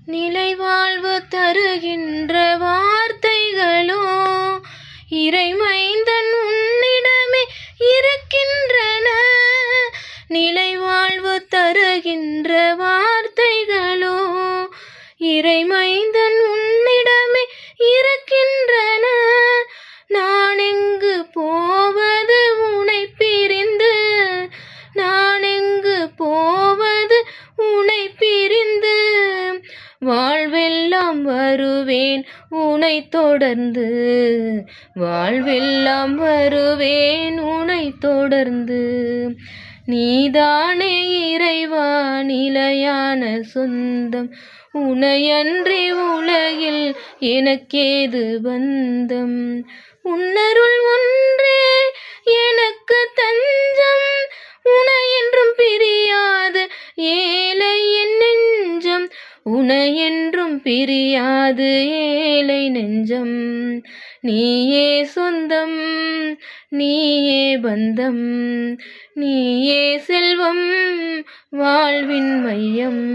நிலைவாழ்வு தருகின்ற வார்த்தைகளோ இறைமைந்தன் உன்னிடமே இருக்கின்றன. நிலைவாழ்வு தருகின்ற வார்த்தைகளோ இறைமைந்தன் உன்னிடமே இருக்கின்றன. நான் எங்கு போவது உனை பிரிந்து, நான் எங்கு போவது உனை பிரிந்து, வாழ்வெல்லாம் வருவேன் உனை தொடர்ந்து, வாழ்வெல்லாம் வருவேன் உனை தொடர்ந்து. நீதானே இறைவா நிலையான சொந்தம், உனையன்றி உலகில் எனக்கேது பந்தம். உன்னருள் ஒன்றே எனக்கு தஞ்சம், உனையென்றும் பிரியாது ஏழை என் நெஞ்சம், உனையென்றும் பிரியாது ஏழை நெஞ்சம். நீயே சொந்தம், நீயே பந்தம், நீயே செல்வம், வாழ்வின் மையம்.